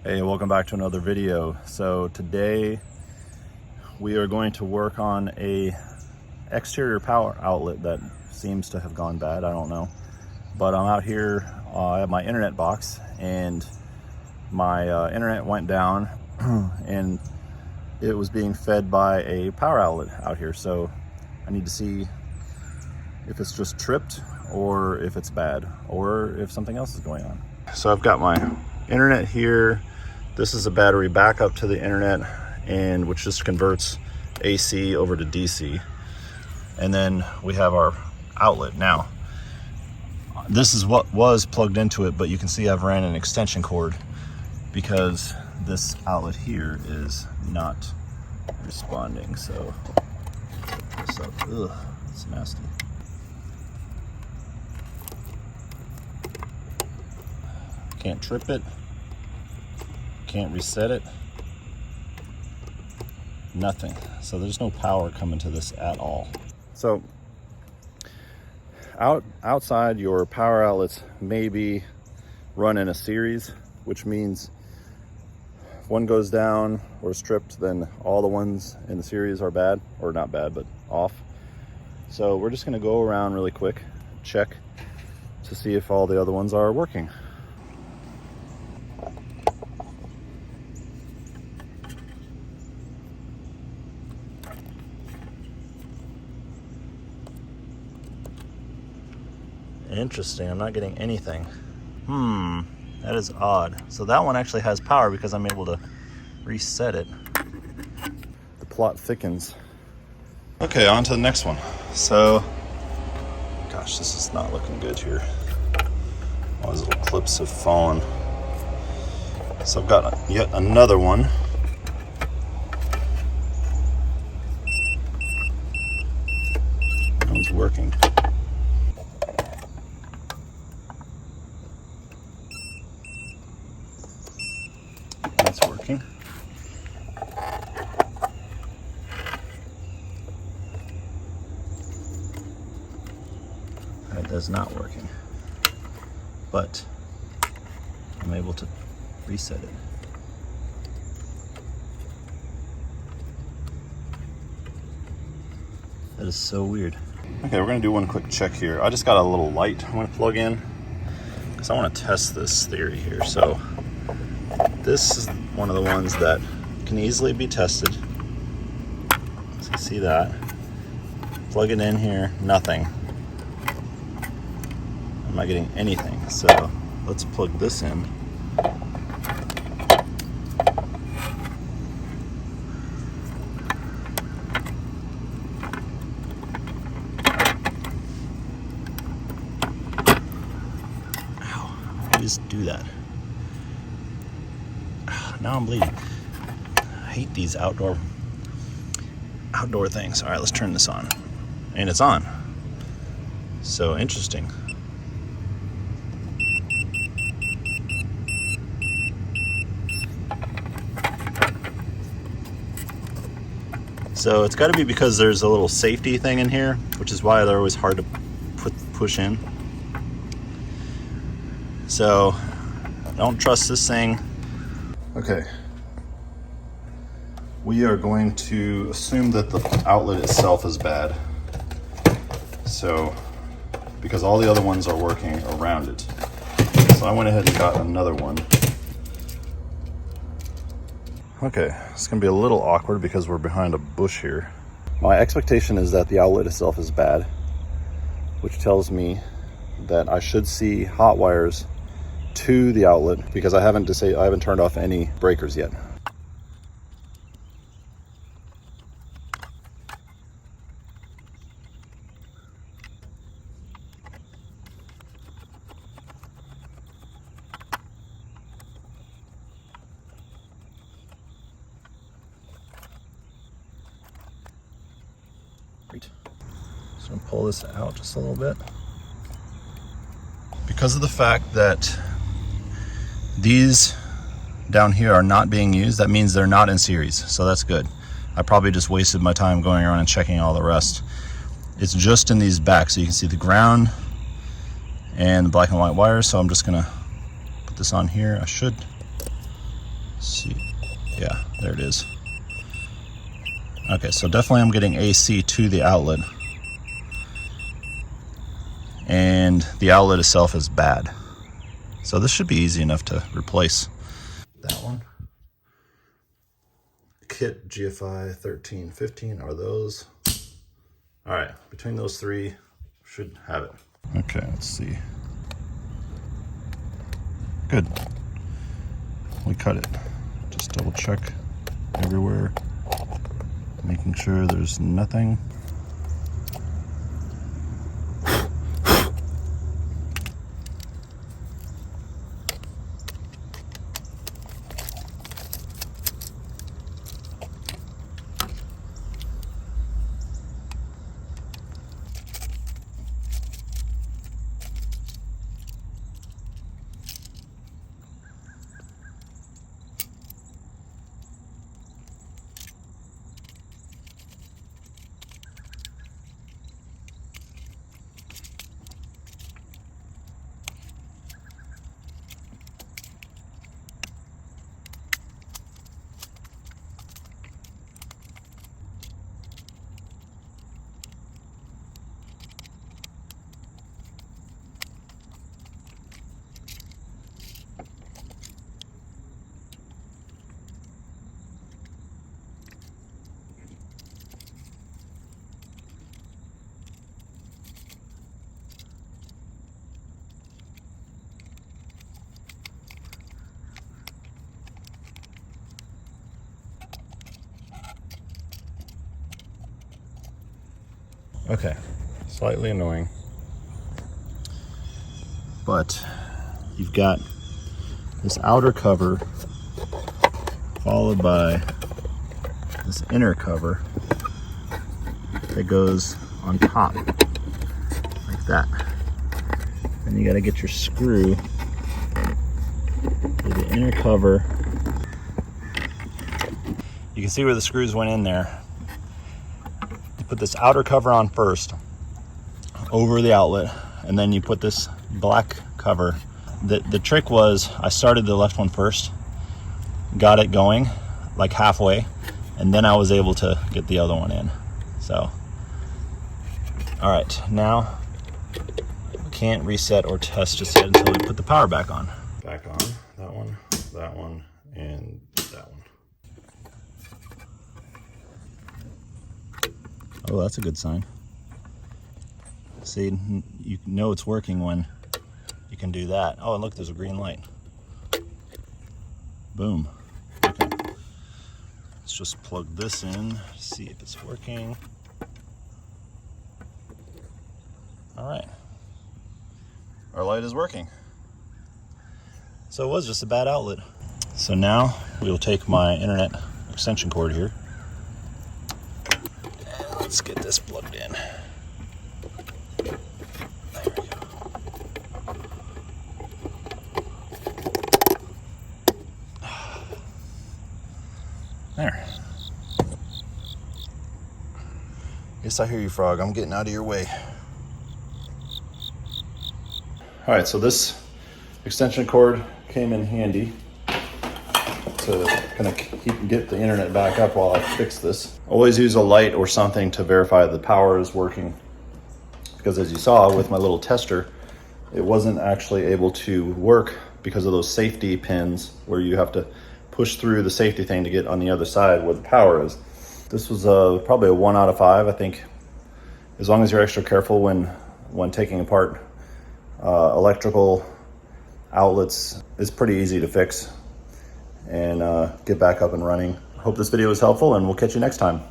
Hey, welcome back to another video. So today we are going to work on a exterior power outlet that seems to have gone bad. I don't know, but I'm out here at my internet box and my internet went down and it was being fed by a power outlet out here. So I need to see if it's just tripped or if it's bad or if something else is going on. So I've got my internet here. This is a battery backup to the internet, and which just converts AC over to DC. And then we have our outlet. Now, this is what was plugged into it, but you can see I've ran an extension cord because this outlet here is not responding. So set this up. Ugh, it's nasty. Can't trip it. Can't reset it. Nothing. So there's no power coming to this at all. So outside, your power outlets may be run in a series, which means if one goes down or is tripped, then all the ones in the series are bad, or not bad, but off. So we're just going to go around really quick, check to see if all the other ones are working. Interesting, I'm not getting anything. That is odd. So that one actually has power because I'm able to reset it. The plot thickens. Okay, on to the next one. So, gosh, this is not looking good here. All these little clips have fallen. So I've got yet another one. That one's working. That's working. That is not working, but I'm able to reset it. That is so weird. Okay, we're gonna do one quick check here. I just got a little light I'm gonna plug in because I want to test this theory here. So this is one of the ones that can easily be tested. So you see that. Plug it in here, nothing. I'm not getting anything. So let's plug this in. Ow, I just do that. Now I'm bleeding. I hate these outdoor things. All right, let's turn this on. And it's on. So interesting. So it's got to be because there's a little safety thing in here, which is why they're always hard to push in. So don't trust this thing. Okay, we are going to assume that the outlet itself is bad. So, because all the other ones are working around it. So I went ahead and got another one. Okay, it's gonna be a little awkward because we're behind a bush here. My expectation is that the outlet itself is bad, which tells me that I should see hot wires to the outlet because I haven't turned off any breakers yet. Great. So I'm gonna pull this out just a little bit. Because of the fact that these down here are not being used, that means they're not in series, so that's good. I probably just wasted my time going around and checking all the rest. It's just in these back, so you can see the ground and the black and white wires. So I'm just gonna put this on here. I should see, yeah, there it is. Okay, so definitely I'm getting AC to the outlet, and the outlet itself is bad. So this should be easy enough to replace. That one. Kit GFCI 13, 15 are those. All right, between those three, should have it. Okay, let's see. Good. We cut it. Just double check everywhere, making sure there's nothing. Okay, slightly annoying, but you've got this outer cover followed by this inner cover that goes on top like that. And you got to get your screw to the inner cover. You can see where the screws went in there. Put this outer cover on first over the outlet, and then you put this black cover. The trick was I started the left one first, got it going like halfway, and then I was able to get the other one in. So all right, now we can't reset or test just yet until we put the power back on. Back on that one, and that one. Oh, that's a good sign. See, you know it's working when you can do that. Oh, and look, there's a green light. Boom. Okay. Let's just plug this in, see if it's working. All right. Our light is working. So it was just a bad outlet. So now we will take my internet extension cord here. Let's get this plugged in. There we go. There. Yes, I hear you, Frog. I'm getting out of your way. All right, so this extension cord came in handy to kind of get the internet back up while I fix this. Always use a light or something to verify the power is working, because as you saw with my little tester, it wasn't actually able to work because of those safety pins where you have to push through the safety thing to get on the other side where the power is. This was probably a 1 out of 5, I think. As long as you're extra careful when taking apart electrical outlets, it's pretty easy to fix and get back up and running. Hope this video was helpful, and we'll catch you next time.